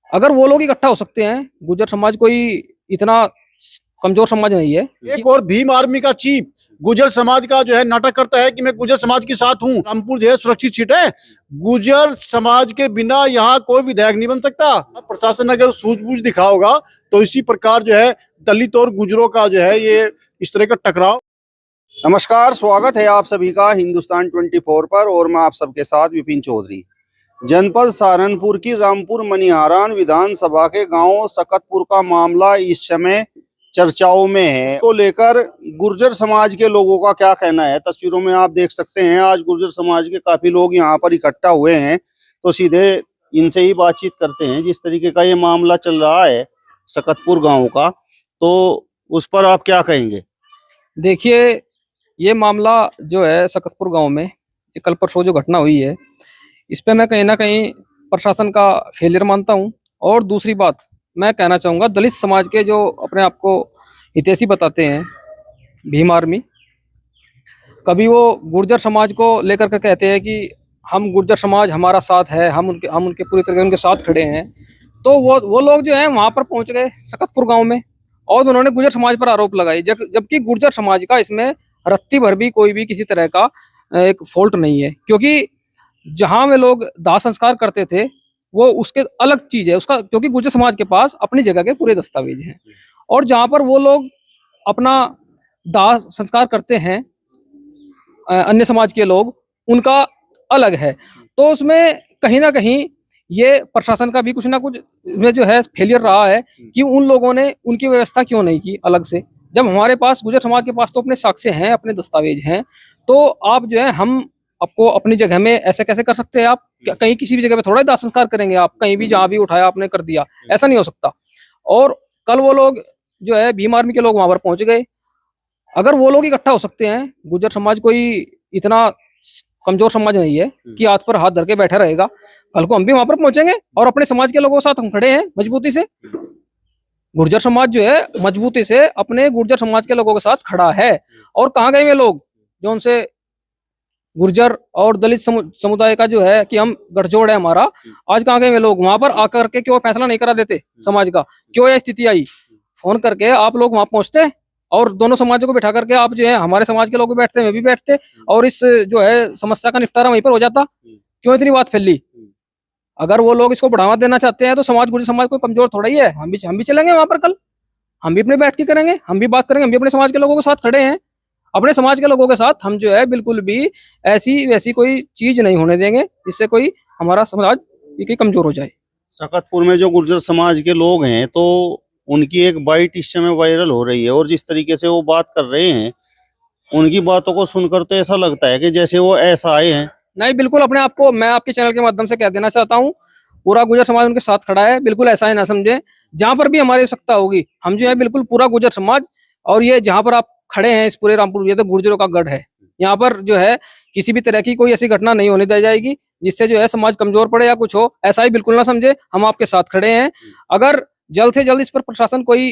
अगर वो लोग इकट्ठा हो सकते हैं, गुर्जर समाज कोई इतना कमजोर समाज नहीं है। एक और भीम आर्मी का चीफ गुर्जर समाज का जो है नाटक करता है कि मैं गुर्जर समाज के साथ हूँ। रामपुर जो है सुरक्षित सीट है। गुर्जर समाज के बिना यहाँ कोई विधायक नहीं बन सकता। प्रशासन अगर सूझबूझ दिखाओगा तो इसी प्रकार जो है दलित और गुर्जरों का जो है ये इस तरह का टकराव। नमस्कार, स्वागत है आप सभी का हिंदुस्तान 24 पर और मैं आप सबके साथ विपिन चौधरी। जनपद सहारनपुर की रामपुर मनिहारान विधानसभा के गांव सकतपुर का मामला इस समय चर्चाओं में है। इसको लेकर गुर्जर समाज के लोगों का क्या कहना है, तस्वीरों में आप देख सकते हैं। आज गुर्जर समाज के काफी लोग यहाँ पर इकट्ठा हुए हैं, तो सीधे इनसे ही बातचीत करते हैं। जिस तरीके का ये मामला चल रहा है सकतपुर गाँव का, तो उस पर आप क्या कहेंगे? देखिए, ये मामला जो है सकतपुर गांव में ये कल परसों जो घटना हुई है, इस पे मैं कहीं ना कहीं प्रशासन का फेलियर मानता हूं। और दूसरी बात मैं कहना चाहूँगा, दलित समाज के जो अपने आप को हितैषी बताते हैं भीम आर्मी, कभी वो गुर्जर समाज को लेकर के कहते हैं कि हम गुर्जर समाज हमारा साथ है, हम उनके पूरी तरीके उनके साथ खड़े हैं। तो वो लोग जो है वहाँ पर पहुँच गए सकतपुर गाँव में और उन्होंने गुर्जर समाज पर आरोप लगाए, जबकि गुर्जर समाज का इसमें रत्ती भर भी कोई भी किसी तरह का एक फॉल्ट नहीं है। क्योंकि जहां वे लोग दाह संस्कार करते थे वो उसके अलग चीज है उसका, क्योंकि गुर्जर समाज के पास अपनी जगह के पूरे दस्तावेज हैं। और जहां पर वो लोग अपना दाह संस्कार करते हैं अन्य समाज के लोग, उनका अलग है। तो उसमें कहीं ना कहीं ये प्रशासन का भी कुछ ना कुछ में जो है फेलियर रहा है कि उन लोगों ने उनकी व्यवस्था क्यों नहीं की अलग से। जब हमारे पास गुर्जर समाज के पास तो अपने साक्ष्य हैं, अपने दस्तावेज हैं, तो आप जो है हम आपको अपनी जगह में ऐसे कैसे कर सकते हैं? आप कहीं किसी भी जगह पे थोड़ा ही दाह संस्कार करेंगे? आप कहीं भी जहां भी उठाया आपने कर दिया, ऐसा नहीं हो सकता। और कल वो लोग जो है भीम आर्मी के लोग वहां पर पहुंच गए। अगर वो लोग इकट्ठा हो सकते हैं, गुर्जर समाज कोई इतना कमजोर समाज नहीं है कि हाथ पर हाथ धर के बैठा रहेगा। कल को हम भी वहां पर पहुंचेंगे और अपने समाज के लोगों के साथ हम खड़े हैं मजबूती से। गुर्जर समाज जो है मजबूती से अपने गुर्जर समाज के लोगों के साथ खड़ा है। और कहाँ गए वे लोग जो उनसे गुर्जर और दलित समुदाय का जो है कि हम गठजोड़ है हमारा, आज कहाँ गए वे लोग? वहां पर आकर के क्यों फैसला नहीं करा देते समाज का? क्यों यह स्थिति आई? फोन करके आप लोग वहां पहुंचते और दोनों समाजों को बैठा करके आप जो है हमारे समाज के लोग भी बैठते, मैं भी बैठते, और इस जो है समस्या का निपटारा वहीं पर हो जाता। क्यों इतनी बात फैली? अगर वो लोग इसको बढ़ावा देना चाहते हैं तो समाज गुर्जर समाज को कमजोर थोड़ा ही है। हम भी चलेंगे वहां पर, कल हम भी अपने बैठ के करेंगे, हम भी बात करेंगे, हम भी अपने समाज के लोगों के साथ खड़े हैं। अपने समाज के लोगों के साथ हम जो है बिल्कुल भी ऐसी वैसी कोई चीज नहीं होने देंगे जिससे कोई हमारा समाज ये कमजोर हो जाए। सकतपुर में जो गुर्जर समाज के लोग हैं, तो उनकी एक बाइट इस समय वायरल हो रही है और जिस तरीके से वो बात कर रहे हैं, उनकी बातों को सुनकर तो ऐसा लगता है कि जैसे वो ऐसा आए हैं। नहीं, बिल्कुल अपने आप को मैं आपके चैनल के माध्यम से कह देना चाहता हूँ, पूरा गुर्जर समाज उनके साथ खड़ा है। बिल्कुल ऐसा है ना समझे, जहां पर भी हमारी आवश्यकता होगी हम जो है बिल्कुल पूरा गुर्जर समाज, और ये जहां पर आप खड़े हैं इस पूरे रामपुर, ये तो गुर्जरों का गढ़ है। यहाँ पर जो है किसी भी तरह की कोई ऐसी घटना नहीं होने दी जाएगी जिससे जो है समाज कमजोर पड़े या कुछ हो, ऐसा ही बिल्कुल ना समझे। हम आपके साथ खड़े हैं। अगर जल्द से जल्द इस पर प्रशासन कोई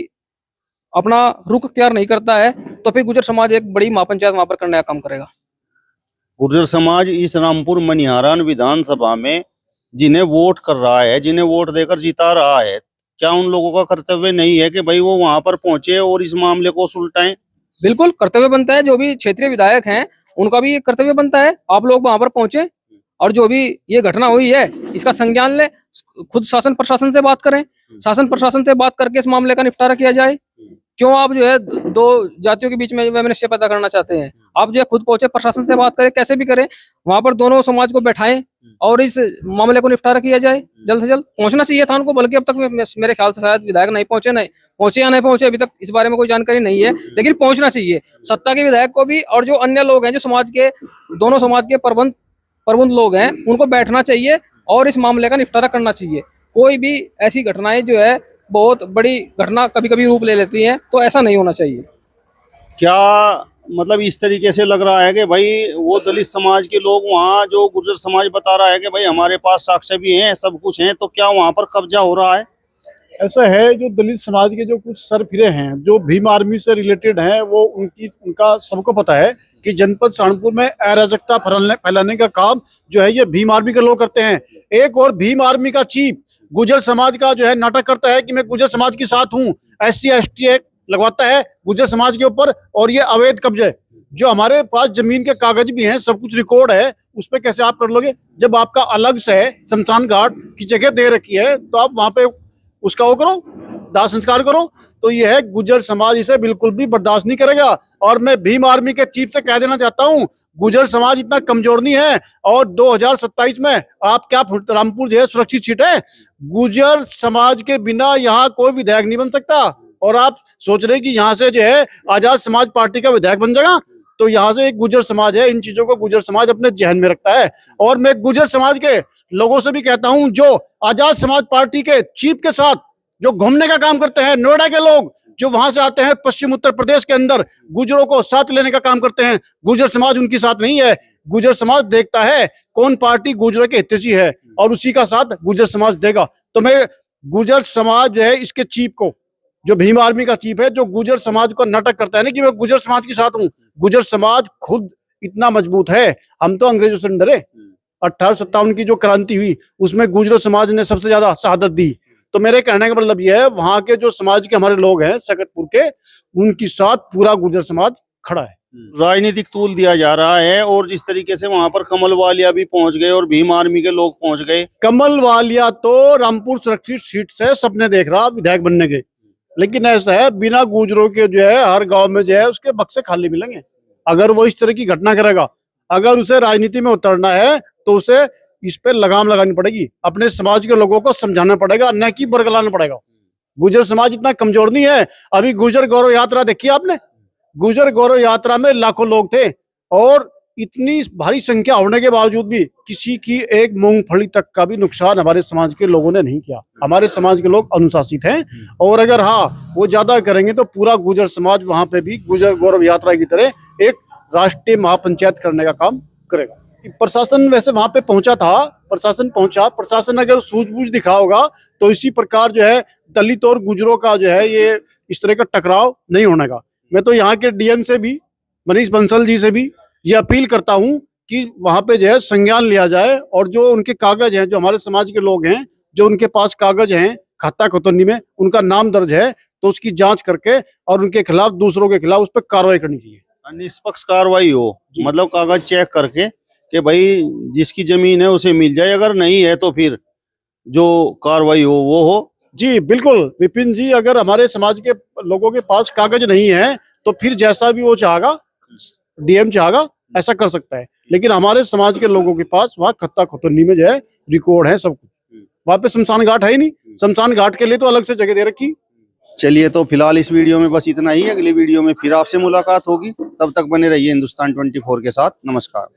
अपना रुख अख्तियार नहीं करता है तो फिर गुर्जर समाज एक बड़ी महापंचायत वहां पर करने का काम करेगा। गुर्जर समाज इस रामपुर मनिहारान विधानसभा में जिन्हें वोट कर रहा है, जिन्हें वोट देकर जिता रहा है, क्या उन लोगों का कर्तव्य नहीं है कि भाई वो वहां पर पहुंचे और इस मामले को सुलटाएं? बिल्कुल कर्तव्य बनता है। जो भी क्षेत्रीय विधायक हैं उनका भी कर्तव्य बनता है, आप लोग वहां पर पहुंचे और जो भी ये घटना हुई है इसका संज्ञान ले, खुद शासन प्रशासन से बात करें, शासन प्रशासन से बात करके इस मामले का निपटारा किया जाए। क्यों आप जो है दो जातियों के बीच में वैमनस्य पैदा करना चाहते हैं? आप जो है खुद पहुंचे, प्रशासन से बात करें, कैसे भी करें, वहां पर दोनों समाज को बैठाएं और इस मामले को निपटारा किया जाए। जल्द से जल्द पहुंचना चाहिए था उनको, बल्कि अब तक मेरे ख्याल से शायद विधायक नहीं पहुंचे या नहीं पहुंचे, अभी तक इस बारे में कोई जानकारी नहीं है, लेकिन पहुंचना चाहिए सत्ता के विधायक को भी। और जो अन्य लोग हैं जो समाज के दोनों समाज के प्रबंध लोग हैं, उनको बैठना चाहिए और इस मामले का निपटारा करना चाहिए। कोई भी ऐसी घटनाएं जो है बहुत बड़ी घटना कभी कभी रूप ले लेती हैं, तो ऐसा नहीं होना चाहिए। क्या मतलब इस तरीके से लग रहा है कि भाई वो दलित समाज के लोग वहाँ, जो गुर्जर समाज बता रहा है कि भाई हमारे पास साक्ष्य भी हैं, सब कुछ है, तो क्या वहाँ पर कब्जा हो रहा है? ऐसा है, जो दलित समाज के जो कुछ सरफिरे हैं जो भीम आर्मी से रिलेटेड हैं, वो उनका सबको पता है कि जनपद सहारनपुर में अराजकता फैलाने का काम जो है ये भीम आर्मी के लोग करते हैं। एक और भीम आर्मी का चीफ गुर्जर समाज का जो है नाटक करता है कि मैं गुर्जर समाज के साथ हूँ, SC ST एक्ट लगवाता है गुर्जर समाज के ऊपर, और ये अवैध कब्जे जो हमारे पास जमीन के कागज भी हैं, सब कुछ रिकॉर्ड है, उस पर कैसे आप कर लोगे? जब आपका अलग से शमशान घाट की जगह दे रखी है तो आप वहां पे उसका वो करो, दाह संस्कार करो। तो ये है, गुर्जर समाज इसे बिल्कुल भी बर्दाश्त नहीं करेगा। और मैं भीम आर्मी के चीफ से कह देना चाहता हूँ, गुर्जर समाज इतना कमजोर नहीं है। और 2027 में आप क्या रामपुर जो है सुरक्षित सीट है, गुर्जर समाज के बिना यहाँ कोई विधायक नहीं बन सकता। और आप सोच रहे कि यहाँ से जो है आजाद समाज पार्टी का विधायक बन जाएगा, तो यहाँ से एक गुर्जर समाज है, इन चीजों को गुर्जर समाज अपने जहन में रखता है। और मैं गुर्जर समाज के लोगों से भी कहता हूं, जो आजाद समाज पार्टी के चीफ के साथ जो घूमने का काम करते हैं, नोएडा के लोग जो वहां से आते हैं पश्चिम उत्तर प्रदेश के अंदर गुर्जरों को साथ लेने का काम करते हैं, गुर्जर समाज उनकी साथ नहीं है। गुर्जर समाज देखता है कौन पार्टी गुर्जरों के हितैषी है और उसी का साथ गुर्जर समाज देगा। तो मैं गुर्जर समाज जो है इसके चीफ को, जो भीम आर्मी का चीफ है, जो गुर्जर समाज को नाटक करता है ना कि मैं गुर्जर समाज के साथ हूँ, गुर्जर समाज खुद इतना मजबूत है, हम तो अंग्रेजों से डरे। 1857 की जो क्रांति हुई उसमें गुर्जर समाज ने सबसे ज्यादा शहादत दी। तो मेरे कहने का मतलब यह है, वहां के जो समाज के हमारे लोग हैं सकतपुर के, उनके साथ पूरा गुर्जर समाज खड़ा है। राजनीतिक तूल दिया जा रहा है, और जिस तरीके से वहां पर कमल वालिया भी पहुंच गए और भीम आर्मी के लोग पहुंच गए। कमल वालिया तो रामपुर सुरक्षित सीट से सपने देख रहा विधायक बनने के, लेकिन ऐसा है बिना गुर्जरों के जो है हर गांव में जो है उसके बक्से खाली मिलेंगे। अगर वो इस तरह की घटना करेगा, अगर उसे राजनीति में उतरना है तो उसे इस पे लगाम लगानी पड़ेगी, अपने समाज के लोगों को समझाना पड़ेगा, न कि बरगलाना पड़ेगा। गुर्जर समाज इतना कमजोर नहीं है। अभी गुर्जर गौरव यात्रा देखी आपने? गुर्जर गौरव यात्रा में लाखों लोग थे, और इतनी भारी संख्या होने के बावजूद भी किसी की एक मूंगफली तक का भी नुकसान हमारे समाज के लोगों ने नहीं किया। हमारे समाज के लोग अनुशासित हैं, और अगर हाँ वो ज्यादा करेंगे तो पूरा गुर्जर समाज वहां पे भी गुर्जर गौरव यात्रा की तरह एक राष्ट्रीय महापंचायत करने का काम करेगा। प्रशासन वैसे वहां पे पहुंचा था, प्रशासन अगर सूझबूझ दिखा होगा तो इसी प्रकार जो है दलित और गुर्जरों का जो है ये इस तरह का टकराव नहीं होने का। मैं तो यहाँ के DM से भी, मनीष बंसल जी से भी ये अपील करता हूँ कि वहां पे जो है संज्ञान लिया जाए, और जो उनके कागज हैं, जो हमारे समाज के लोग हैं जो उनके पास कागज हैं खाता कोतरनी में उनका नाम दर्ज है, तो उसकी जांच करके और उनके खिलाफ, दूसरों के खिलाफ उस पर कार्रवाई करनी चाहिए। निष्पक्ष कार्रवाई हो, मतलब कागज चेक करके कि भाई जिसकी जमीन है उसे मिल जाए, अगर नहीं है तो फिर जो कार्रवाई हो वो हो। जी बिल्कुल विपिन जी, अगर हमारे समाज के लोगों के पास कागज नहीं है तो फिर जैसा भी वो चाहेगा, DM चाहेगा ऐसा कर सकता है, लेकिन हमारे समाज के लोगों के पास वहाँ खत्ता खुतरनी में जो है रिकॉर्ड है सब कुछ। वहाँ पे शमशान घाट है ही नहीं, शमशान घाट के लिए तो अलग से जगह दे रखी। चलिए, तो फिलहाल इस वीडियो में बस इतना ही। अगली वीडियो में फिर आपसे मुलाकात होगी, तब तक बने रहिए हिंदुस्तान 24 के साथ। नमस्कार।